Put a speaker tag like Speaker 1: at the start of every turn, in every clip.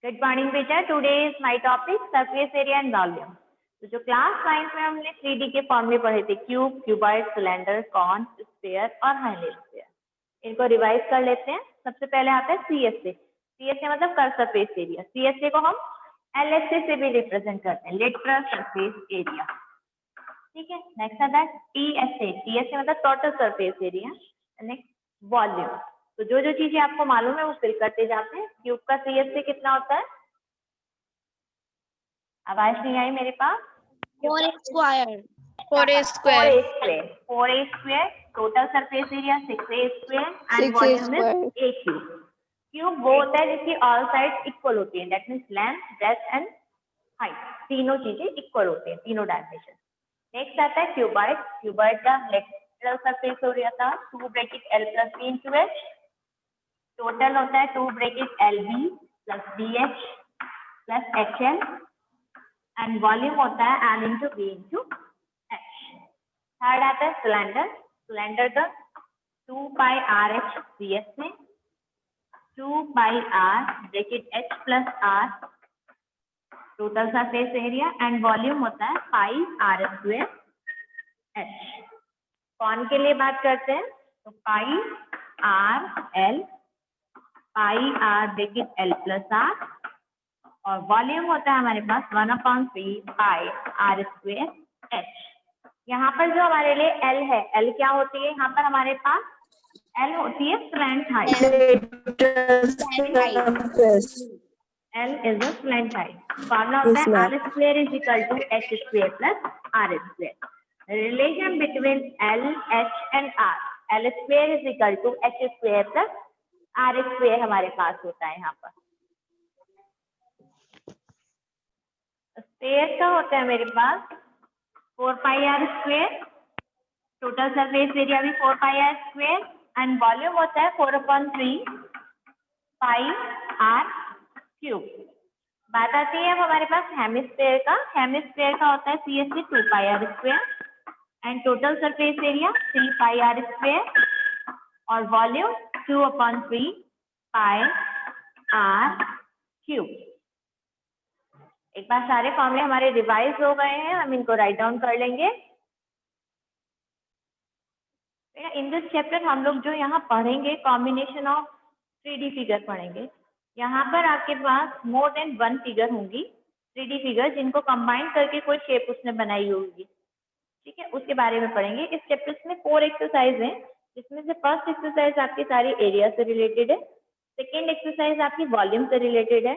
Speaker 1: Good morning बेटा, today is my topic surface area and volume. तो जो class 9 में हमने 3D के फॉर्मूले पढ़े थे, cube, cuboid, cylinder, cone, sphere और हाइलेट स्फीयर, इनको रिवाइज कर लेते हैं। सबसे पहले आता है CSA। CSA मतलब कर्व सरफेस एरिया। CSA को हम LSA से भी रिप्रेजेंट करते हैं, लेटरल सरफेस एरिया। ठीक है। नेक्स्ट आता है TSA। TSA मतलब total surface area. Next volume. तो जो जो चीजें आपको मालूम है वो फिल करते जाते हैं। क्यूब का CSA कितना होता है? आवाज नहीं आई मेरे पास।
Speaker 2: 4a square.
Speaker 1: 4a square, total surface area 6a square and volume is a cube. Cube वो होता है जिसकी ऑल साइड इक्वल होती है, that means length, breadth and height, तीनों चीजें इक्वल होती हैं, तीनों डायमेंशन। नेक्स्ट आता है क्यूबॉइड। क्यूबॉइड का लेटरल सरफेस एरिया था 2 bracket L + B * H। Total होता है 2 bracket LB + BH + HL and volume होता है L × V × H। थर्ड आता है सिलेंडर। सिलेंडर का 2 pi RH CSA, 2 pi R bracket H + R total surface area and volume होता है pi R² H। कौन के लिए बात करते हैं तो pi RL, pi R bracket L + R और वॉल्यूम होता है हमारे पास 1/3 pi R² H। यहाँ पर जो हमारे लिए L है, L क्या होती है? यहाँ पर हमारे पास L होती है slant height. L is a slant height. Formula होता है R² = H² + R²। Relation between L, H and R, L² = H² + R² हमारे पास होता है। यहाँ पर स्फीयर का होता है मेरे पास 4 pi R², total surface area भी 4 pi R² एंड वॉल्यूम होता है 4/3 pi R³ बात आती है अब हमारे पास हेमिस्फीयर का। हेमिस्फीयर का होता है CSA 2 pi R² and total surface area 3 pi R² और वॉल्यूम 2/3 pi R³। एक बार सारे फॉर्मूले हमारे रिवाइज हो गए हैं, हम इनको राइट डाउन कर लेंगे। इन दिस चैप्टर हम लोग जो यहाँ पढ़ेंगे कॉम्बिनेशन ऑफ 3D फिगर पढ़ेंगे। यहाँ पर आपके पास मोर देन 1 फिगर होंगी, 3D फिगर, जिनको कंबाइन करके कोई शेप उसने बनाई होगी। ठीक है, उसके बारे में पढ़ेंगे। इस चैप्टर में 4 एक्सरसाइज हैं, जिसमें से फर्स्ट एक्सरसाइज आपकी सारी एरिया से रिलेटेड है, सेकेंड एक्सरसाइज आपकी वॉल्यूम से रिलेटेड है,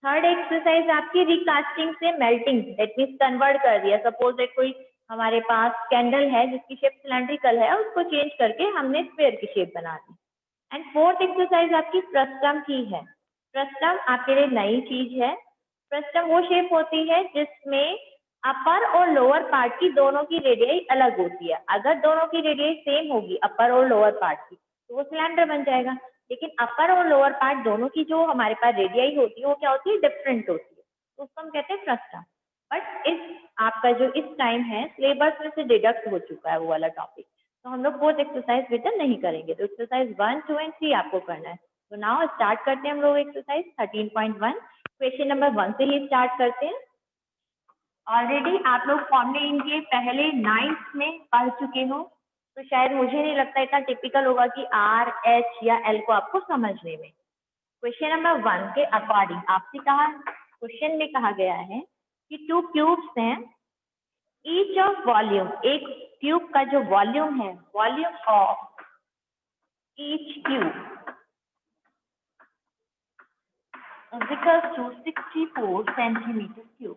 Speaker 1: थर्ड एक्सरसाइज आपकी रिकास्टिंग से मेल्टिंग, दैट मींस कन्वर्ट कर दिया। सपोज दैट कोई हमारे पास कैंडल है जिसकी शेप सिलेंड्रिकल है, उसको चेंज करके हमने स्फीयर की शेप बना दी। एंड फोर्थ एक्सरसाइज आपकी फ्रस्टम की है। फ्रस्टम आपके लिए नई चीज है। फ्रस्टम वो शेप होती है जिसमें अपर और लोअर पार्ट की दोनों की रेडियस अलग होती है। अगर दोनों की रेडियस सेम होगी अपर और लोअर पार्ट की, तो वो सिलेंडर बन जाएगा। लेकिन अपर और लोअर पार्ट दोनों की जो हमारे पास रेडियस होती है वो क्या होती है? डिफरेंट होती है, तो उसको हम कहते हैं फ्रस्टम। बट इस आपका जो इस टाइम है सिलेबस में से डिडक्ट हो चुका है वो वाला टॉपिक, तो हम लोग फोर्थ एक्सरसाइज बेटा नहीं करेंगे। तो एक्सरसाइज 1, 2 एंड 3 आपको करना है। तो नाउ स्टार्ट करते हैं हम लोग एक्सरसाइज 13.1। क्वेश्चन नंबर 1 से ही स्टार्ट करते हैं। ऑलरेडी आप लोग फॉर्मूले इनके पहले 9th में पढ़ चुके हो, तो शायद मुझे नहीं लगता इतना टिपिकल होगा कि R, H या L को आपको समझने में। क्वेश्चन नंबर 1 के अकॉर्डिंग आपसे कहा, क्वेश्चन में कहा गया है कि 2 क्यूब्स हैं, ईच ऑफ वॉल्यूम, एक क्यूब का जो वॉल्यूम है, volume of each cube equals to 64 centimetre cube.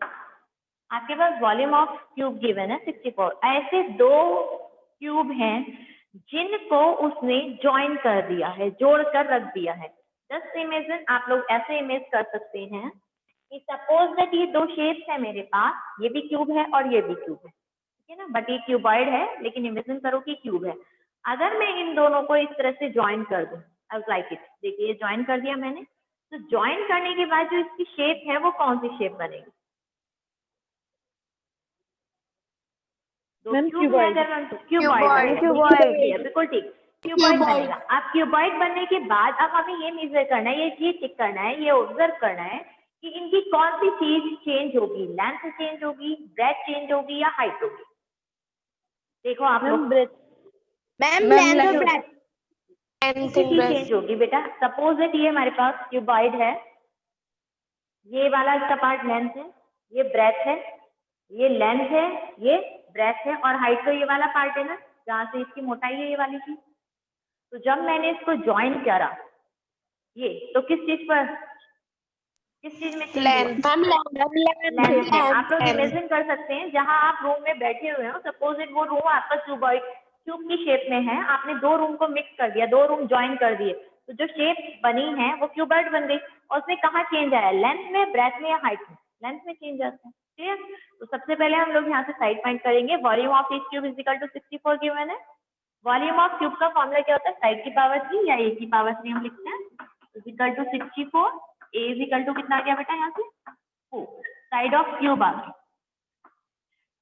Speaker 1: आपके पास वॉल्यूम ऑफ क्यूब गिवन है 64। ऐसे 2 क्यूब हैं जिनको उसने ज्वाइन कर दिया है, जोड़कर रख दिया है। जस्ट इमेजिन, आप लोग ऐसे इमेज कर सकते हैं कि सपोज दैट ये 2 शेप्स है मेरे पास, ये भी क्यूब है और ये भी क्यूब है, ठीक है ना, बट ये क्यूबॉइड है, लेकिन इमेजिन करो कि क्यूब है। अगर मैं इन दोनों को इस तरह से ज्वाइन कर दूं, आई लाइक इट, देखिए ये ज्वाइन कर दिया मैंने, तो ज्वाइन करने के बाद जो इसकी शेप है वो कौन सी शेप बनेगी? क्यूबॉइड, बिल्कुल ठीक, क्यूबॉइड बनेगा। अब क्यूबॉइड बनने के बाद अब हमें ये मेजर करना है, ये चेक करना है, ये ऑब्जर्व करना है इनकी कौन सी चीज चेंज होगी, लेंथ चेंज होगी, ब्रेथ चेंज होगी या हाइट होगी? देखो आप लोग,
Speaker 2: मैम लेंथ और ब्रेथ।
Speaker 1: किसी चीज चेंज होगी बेटा। सपोज दैट ये हमारे पास क्यूबॉइड है, ये वाला इसका पार्ट लेंथ है, ये ब्रेथ है, ये लेंथ है, ये ब्रेथ है, और हाइट तो ये वाला पार्ट है ना, जहाँ से इसकी मोटाई है ये वाली चीज। तो जब मैंने इसको ज्वाइन करा ये, तो किस चीज पर, किस चीज में
Speaker 2: लेंथ।
Speaker 1: लेंथ में। आप लोग इमेजिन कर सकते हैं, जहां आप रूम में बैठे हुए हो, सपोज इट वो रूम आपका क्यूब की शेप में है, आपने दो रूम को मिक्स कर दिया, दो रूम ज्वाइन कर दिए, तो जो शेप बनी है वो क्यूबॉइड बन गई। और उसमें कहाँ चेंज आया, लेंथ में, ब्रेथ में या हाइट में? लेंथ में चेंज आता है। क्लियर? तो सबसे पहले हम लोग यहाँ से साइड फाइंड करेंगे। Volume of each cube is equal to 64 given है। वॉल्यूम ऑफ क्यूब का फॉर्मूला क्या होता है, साइड की पावर 3 या ए की पावर 3 हम लिखते हैं, is equal to 64। A is equal to कितना आ गया बेटा यहाँ से, 4। साइड ऑफ क्यूब आ गई।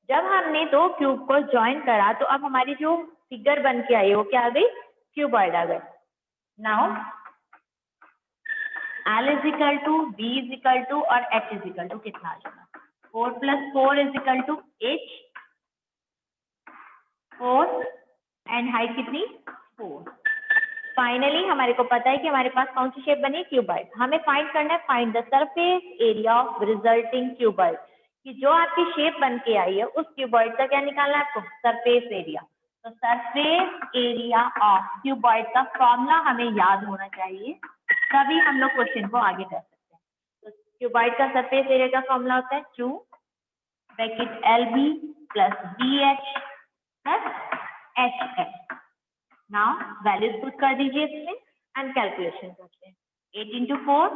Speaker 1: जब हमने दो क्यूब को ज्वाइन करा, तो अब हमारी जो फिगर बन के आई वो क्या आ गई, क्यूबॉइड आ गई। Now L is equal to, B is equal to और H इज इक्वल टू कितना आ जाएगा, 4 + 4 is equal to H, 4 and height कितनी, 4। फाइनली हमारे को पता है कि हमारे पास कौन सी शेप बनी, क्यूबॉइड। हमें फाइंड करना है, find the surface area of resulting cuboid, कि जो आपकी शेप बन के आई है उस क्यूबॉइड का क्या निकालना है आपको, सरफेस एरिया। तो सरफेस एरिया ऑफ क्यूबॉइड का फॉर्मूला हमें याद होना चाहिए, तभी हम लोग क्वेश्चन को आगे कर सकते हैं। तो क्यूबॉइड का सरफेस एरिया का फॉर्मूला होता है 2 bracket LB + BH + HH। Now values put कर दीजिए इसमें एंड कैलकुलेशन करते हैं। 8 × 4,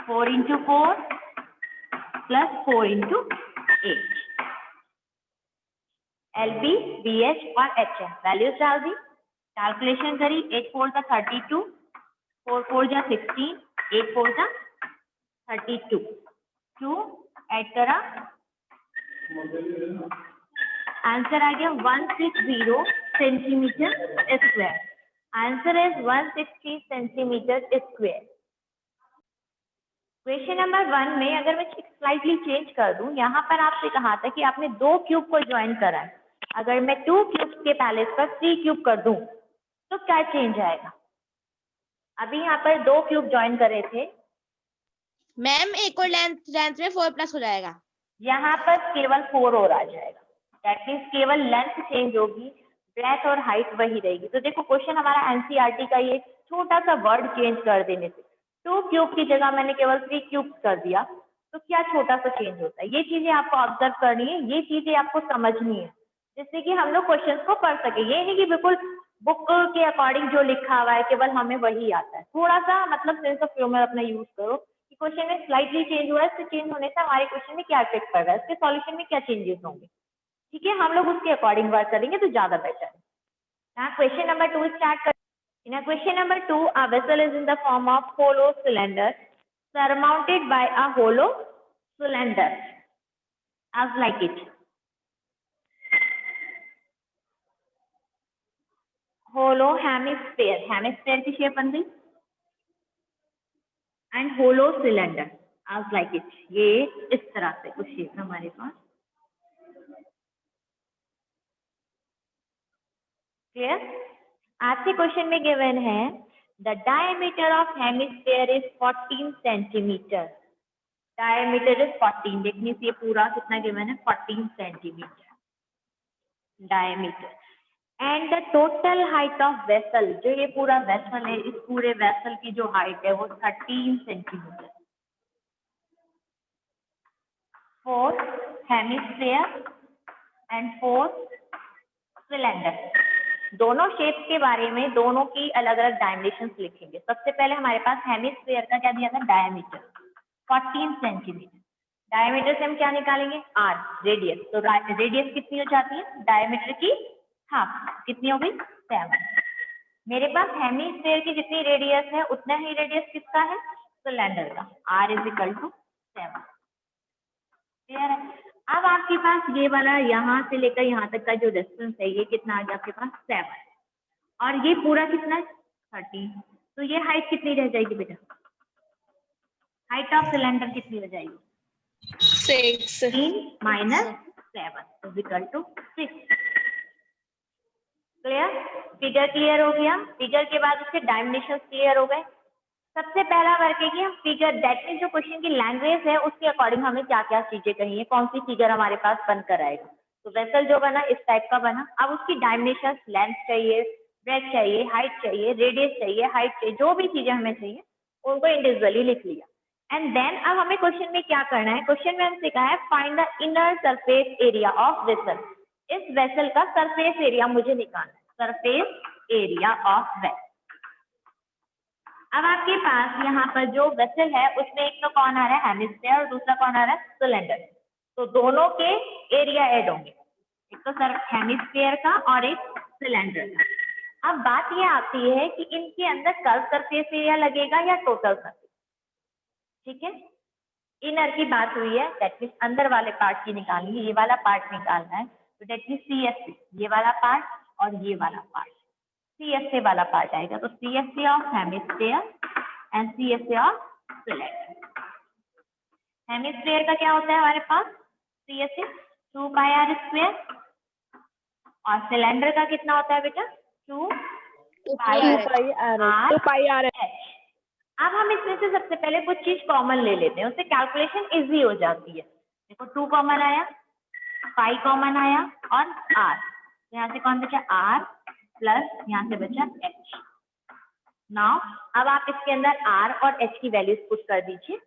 Speaker 1: 4 × 4 + 4 × 8, LB, BH और HH वैल्यूज डाल दी, कैलकुलेशन करी। 8 4 = 32, 4 4 = 16, 8 4 = 32, 2 ऐड करा, आंसर आ गया 160 centimetre square. Answer is 160 centimetre square. Question number 1 में अगर मैं स्लाइटली चेंज कर दूं, यहाँ पर आपसे कहा था कि आपने दो क्यूब को ज्वाइन करा है, अगर मैं 2 क्यूब के पैलेस पर 3 क्यूब कर दूं तो क्या चेंज आएगा? अभी यहाँ पर दो क्यूब ज्वाइन करे थे,
Speaker 2: मैम एक और लेंथ में 4+ हो जाएगा,
Speaker 1: यहाँ पर केवल 4 और आ जाएगा। दैट मीन्स केवल लेंथ चेंज होगी, ब्रेथ और हाइट वही रहेगी। तो देखो क्वेश्चन हमारा एनसीईआरटी का ये छोटा सा वर्ड चेंज कर देने से, 2 क्यूब की जगह मैंने केवल 3 क्यूब कर दिया, तो क्या छोटा सा चेंज होता है। ये चीजें आपको ऑब्जर्व करनी है, ये चीजें आपको समझनी है, जिससे कि हम लोग क्वेश्चन को पढ़ सके। ये नहीं कि बिल्कुल बुक के अकॉर्डिंग जो लिखा हुआ है केवल हमें वही आता है। थोड़ा सा मतलब सेंस ऑफ ह्यूमर अपना यूज करो कि क्वेश्चन में स्लाइटली चेंज हुआ है, इससे चेंज होने से हमारे क्वेश्चन में क्या इफेक्ट पड़ रहा है, इसके सॉल्यूशन में क्या चेंजेस होंगे। ठीक है, हम लोग उसके अकॉर्डिंग वर्क करेंगे तो ज्यादा बेटर है। यहाँ क्वेश्चन नंबर 2 स्टार्ट कर। In a question number 2, a vessel is in the form of hollow cylinder surmounted by a hollow cylinder as like it. Hollow hemisphere, hemisphere की शेप बन गई, and hollow cylinder as like it. ये इस तरह से कुछ shape हमारे पास। Clear? आज के क्वेश्चन में गिवन है the diameter of hemisphere is 14 centimetre. Diameter is 14, देखने से ये पूरा कितना गिवन है, 14 centimetre diameter. And the total height of vessel, जो ये पूरा वेसल है, इस पूरे वेसल की जो हाइट है वो 13 centimetre. Four hemisphere and four cylinder. दोनों शेप के बारे में दोनों की अलग अलग डायमेंशंस लिखेंगे। सबसे पहले हमारे पास हेमिस्फीयर का क्या दिया था, डायमीटर 14 सेंटीमीटर। डायमीटर से हम क्या निकालेंगे, आर, रेडियस। तो रेडियस कितनी हो जाती है, डायमीटर की हाफ, कितनी हो गई, 7। मेरे पास हेमिस्फीयर की जितनी रेडियस है उतना ही रेडियस किसका है, सिलेंडर का, R = 7। क्लियर है? अब आपके पास ये वाला यहाँ से लेकर यहाँ तक का जो डिस्टेंस है ये कितना आ गया आपके पास, 7, और ये पूरा कितना है, 30। तो ये हाइट कितनी रह जाएगी बेटा, हाइट ऑफ सिलेंडर कितनी हो जाएगी?
Speaker 2: 6
Speaker 1: 3 - 7 is equal to 6। Clear? Figure clear हो गया। फिगर के बाद उसके डायमेंशन क्लियर हो गए। सबसे पहला वर्क है कि हम फिगर, दैट मीन जो क्वेश्चन की लैंग्वेज है उसके अकॉर्डिंग हमें क्या क्या चीजें कही है, कौन सी फिगर हमारे पास बनकर आएगा। तो वेसल जो बना इस टाइप का बना। अब उसकी डायमेंशन, लेंथ चाहिए, ब्रेथ चाहिए, हाइट चाहिए, रेडियस चाहिए, हाइट चाहिए, जो भी चीजें हमें चाहिए उनको इंडिविजुअली लिख लिया। एंड देन अब हमें क्वेश्चन में क्या करना है, क्वेश्चन में हमसे कहा है find the inner surface area of vessel. इस वेसल का सरफेस एरिया मुझे निकालना है, सरफेस एरिया ऑफ वेसल। अब आपके पास यहाँ पर जो वेसल है उसमें एक तो कौन आ रहा है, हेमिस्फीयर, और दूसरा कौन आ रहा है, सिलेंडर। तो दोनों के एरिया ऐड होंगे, एक तो सर हेमिस्फीयर का और एक सिलेंडर का। अब बात ये आती है कि इनके अंदर कर्व सरफेस एरिया लगेगा या टोटल सरफेस। ठीक है, इनर की बात हुई है, दैट मीन अंदर वाले पार्ट की निकालेंगे, ये वाला पार्ट निकालना है। तो दैट मीन CSC, ये वाला पार्ट और ये वाला पार्ट, CSA वाला पार्ट आएगा। तो CSA of hemisphere and CSA of cylinder. Hemisphere का क्या होता है हमारे पास, CSA 2πr², और सिलेंडर का कितना होता है बेटा, 2πr²। अब हम इसमें से सबसे पहले कुछ चीज कॉमन ले लेते हैं, उससे कैलकुलेशन इजी हो जाती है। देखो 2 कॉमन आया, पाई कॉमन आया और r, यहाँ से कौन बचा, r प्लस यहाँ से बचा h। नाउ अब आप इसके अंदर r और h की वैल्यूज पुट कर दीजिए।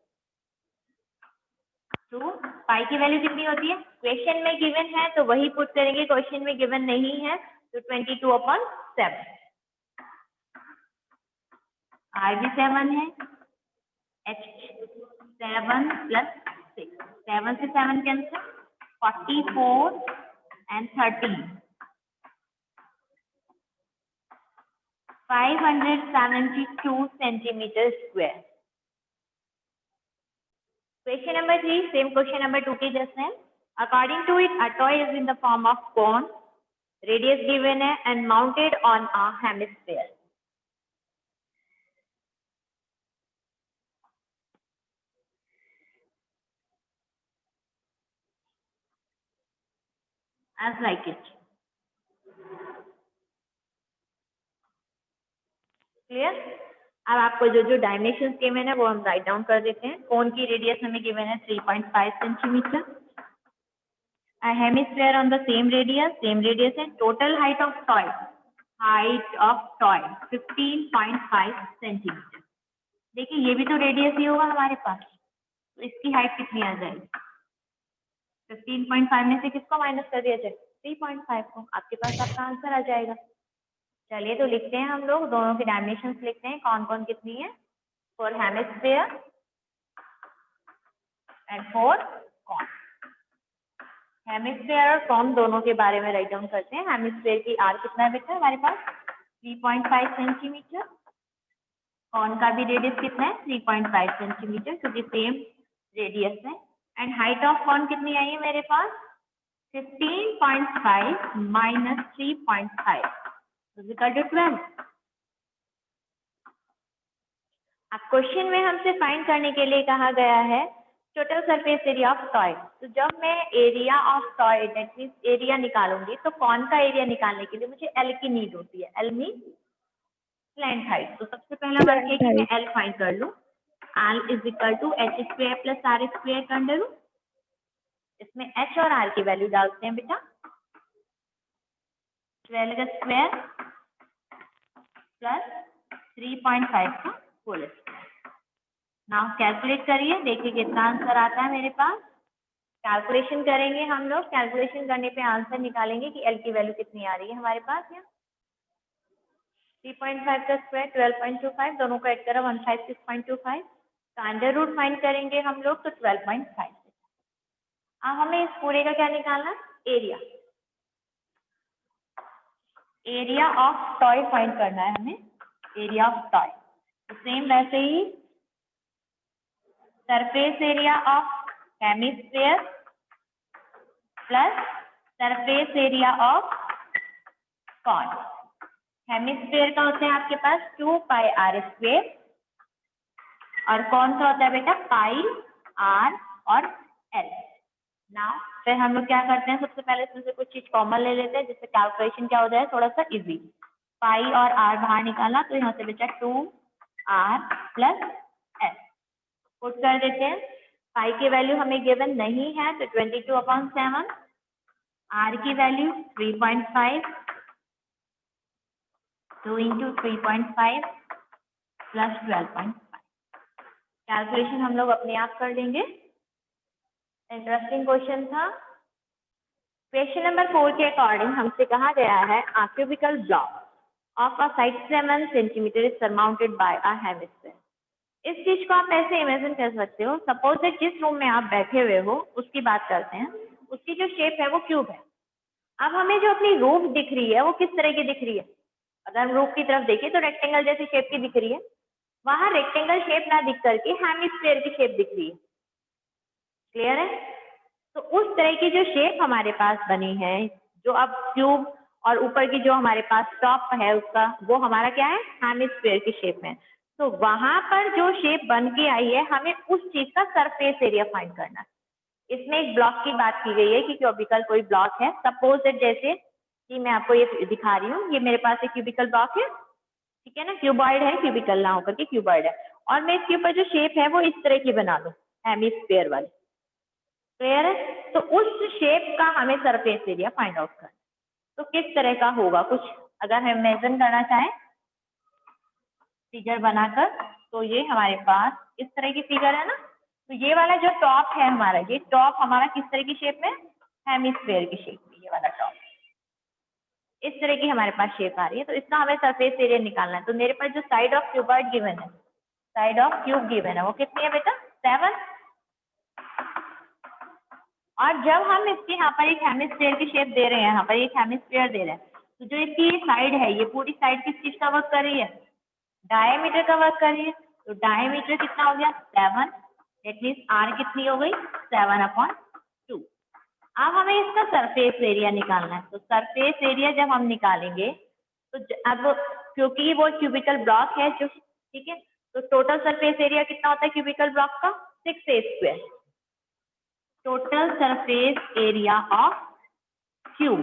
Speaker 1: तो पाई की वैल्यू कितनी होती है, क्वेश्चन में गिवन है तो वही पुट करेंगे, क्वेश्चन में गिवन नहीं है तो 22/7। r भी 7 है, h 7 प्लस 6, 7 से 7 cancel, 44 and 13, 572 centimetre square. Question number 3, same question number 2 के जैसे है। According to it, a toy is in the form of cone, radius given है and mounted on a hemisphere. As like it. Clear? अब आपको जो जो dimension given है वो हम राइट डाउन कर देते हैं। कोन की रेडियस हमें गिवन है 3.5 centimetre. A hemisphere on the same radius है। Total height of toy 15.5 centimetre. देखिए ये भी तो रेडियस ही होगा हमारे पास, तो इसकी हाइट कितनी आ जाएगी, 15.5 में से किसको माइनस कर दिया जाए, 3.5 को। आपके पास आपका आंसर आ जाएगा। चलिए तो लिखते हैं हम लोग, दोनों के डायमेंशंस लिखते हैं, कौन कौन कितनी है, for hemisphere and for cone. Hemisphere और कॉन दोनों के बारे में राइट डाउन करते हैं। हेमिस्फीयर की आर कितना है बेटा हमारे पास, 3.5 सेंटीमीटर। कॉन का भी रेडियस कितना है, 3.5 सेंटीमीटर, क्योंकि सेम रेडियस है। एंड हाइट ऑफ कॉन कितनी आई है मेरे पास, 15.5 माइनस 3.5 इक्वल टू 12। अब क्वेश्चन में हमसे फाइंड करने के लिए कहा गया है total surface area of toy. तो जब मैं area of toy that means area निकालूंगी तो कौन का एरिया निकालने के लिए मुझे एल की नीड होती है, एल मीन स्लैंट हाइट। तो सबसे पहला वर्क है कि मैं एल फाइंड कर लूं, L is equal to h² plus r² का अंडर रूट। इसमें h और r की वैल्यू डालते हैं बेटा, 12 का स्क्वायर प्लस 3.5 का होल स्क्वायर। नाउ कैलकुलेट करिए, देखिए कितना आंसर आता है मेरे पास। कैलकुलेशन करेंगे हम लोग, कैलकुलेशन करने पे आंसर निकालेंगे कि एल की वैल्यू कितनी आ रही है हमारे पास। यहाँ 3.5 का स्क्वायर 12.25, दोनों को ऐड करा 156.25 का अंडर रूट फाइंड करेंगे हम लोग तो 12.5। अब हमें इस पूरे का क्या निकालना, area, area of toy find करना है हमें, एरिया ऑफ टॉय। तो सेम वैसे ही surface area of hemisphere plus surface area of cone. Hemisphere का होता है आपके पास 2πr², और कौन सा होता है बेटा, पाई, आर और एल। नाउ फिर हम लोग क्या करते हैं, सबसे पहले इसमें से कुछ चीज कॉमन ले लेते हैं जिससे कैलकुलेशन क्या हो जाए थोड़ा सा इजी। पाई और आर बाहर निकाला तो यहाँ से बेटा 2r प्लस एल पुट कर देते हैं। पाई की वैल्यू हमें गिवन नहीं है तो 22/7, आर की वैल्यू 3.5, 2 इंटू 3.5 प्लस 12.5। कैलकुलेशन हम लोग अपने आप कर लेंगे। इंटरेस्टिंग क्वेश्चन था। क्वेश्चन नंबर 4 के अकॉर्डिंग हमसे कहा गया है a cubical block of a side 7 centimeter is surmounted by a hemisphere। इस चीज को आप ऐसे इमेजिन कर सकते हो, सपोज दैट जिस रूम में आप बैठे हुए हो उसकी बात करते हैं, उसकी जो शेप है वो क्यूब है। अब हमें जो अपनी रूफ दिख रही है वो किस तरह की दिख रही है, अगर हम रूफ की तरफ देखें तो रेक्टेंगल जैसी शेप की दिख रही है, वहां रेक्टेंगल शेप ना दिख करके हेमिस्फीयर की शेप दिख रही है। क्लियर है? तो उस तरह की जो शेप हमारे पास बनी है, जो अब क्यूब और ऊपर की जो हमारे पास टॉप है उसका, वो हमारा क्या है, हेमिस्फीयर की शेप में। तो वहां पर जो शेप बन के आई है हमें उस चीज का सरफेस एरिया फाइंड करना है। इसमें एक ब्लॉक की बात की गई है कि क्यूबिकल कोई ब्लॉक है, सपोज दैट जैसे कि मैं आपको ये दिखा रही हूँ, ये मेरे पास एक क्यूबिकल ब्लॉक है, ठीक है ना, क्यूबॉइड है, क्यूबिकल ना होकर के क्यूबॉइड है, और मैं इसके ऊपर जो शेप है वो इस तरह की बना दूं, हेमिस्फीयर वाली। क्लियर है? तो उस शेप का हमें सरफेस एरिया फाइंड आउट करना। तो किस तरह का होगा, कुछ अगर हम इमेजिन करना चाहें फिगर बनाकर, तो ये हमारे पास इस तरह की फिगर है ना, तो ये वाला जो टॉप है हमारा, ये टॉप हमारा किस तरह की शेप में, हेमिस्फीयर की शेप में, ये वाला टॉप इस तरह की हमारे पास शेप आ रही है। तो इसका हमें सरफेस एरिया निकालना है। तो मेरे पास जो साइड ऑफ क्यूबॉइड गिवन है, साइड ऑफ क्यूब गिवन है, वो कितनी है बेटा, 7। और जब हम इसके यहाँ पर एक हेमिस्फीयर की शेप दे रहे हैं, यहाँ पर एक हेमिस्फीयर दे रहे हैं, तो जो इसकी ये साइड है, ये पूरी साइड किस चीज का वर्क कर रही है, डायमीटर का वर्क कर रही है। तो डायमीटर कितना हो गया, 7, दैट मीन्स आर कितनी हो गई, 7/2। अब हमें इसका सरफेस एरिया निकालना है। तो सरफेस एरिया जब हम निकालेंगे तो अब क्योंकि वो क्यूबिकल ब्लॉक है जो, ठीक है, तो टोटल सरफेस एरिया कितना होता है क्यूबिकल ब्लॉक का, 6a²। Total surface area of cube,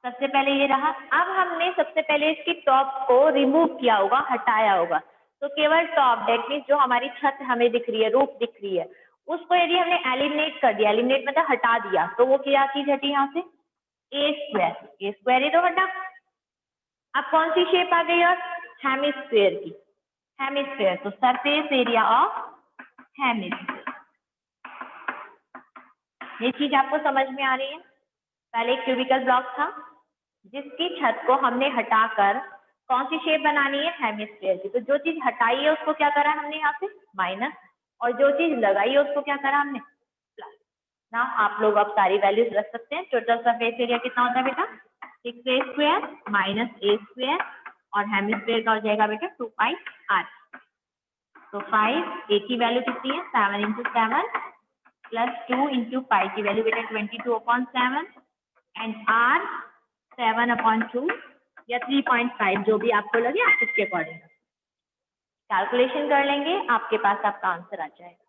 Speaker 1: सबसे पहले ये रहा। अब हमने सबसे पहले इसकी टॉप को रिमूव किया होगा, हटाया होगा, तो केवल टॉप, दैट मीन्स जो हमारी छत हमें दिख रही है, रूफ दिख रही है, उसको यदि हमने एलिमिनेट कर दिया, एलिमिनेट मतलब हटा दिया, तो वो क्या चीज हटी यहाँ से, a² ही तो हटा। अब कौन सी शेप आ गई, और हेमिस्फीयर की, हेमिस्फीयर, तो सरफेस एरिया ऑफ हेमिस्फीयर। ये चीज आपको समझ में आ रही है? पहले एक क्यूबिकल ब्लॉक था जिसकी छत को हमने हटाकर कौन सी शेप बनानी है, हेमिस्फीयर की। तो जो चीज हटाई है उसको क्या करा हमने यहाँ से, माइनस, और जो चीज लगाई है उसको क्या करा हमने, प्लस। ना आप लोग अब सारी वैल्यूज रख सकते हैं। टोटल सरफेस एरिया कितना होता है बेटा, 6a² माइनस a² और हेमिस्फीयर का हो जाएगा बेटा 2πr। तो 5, a की वैल्यू कितनी है, 7 × 7 प्लस 2 × पाई की वैल्यू बेटा 22/7 एंड r 7/2 या 3.5, जो भी आपको लगे आप उसके अकॉर्डिंग कैलकुलेशन कर लेंगे, आपके पास आपका आंसर आ जाएगा।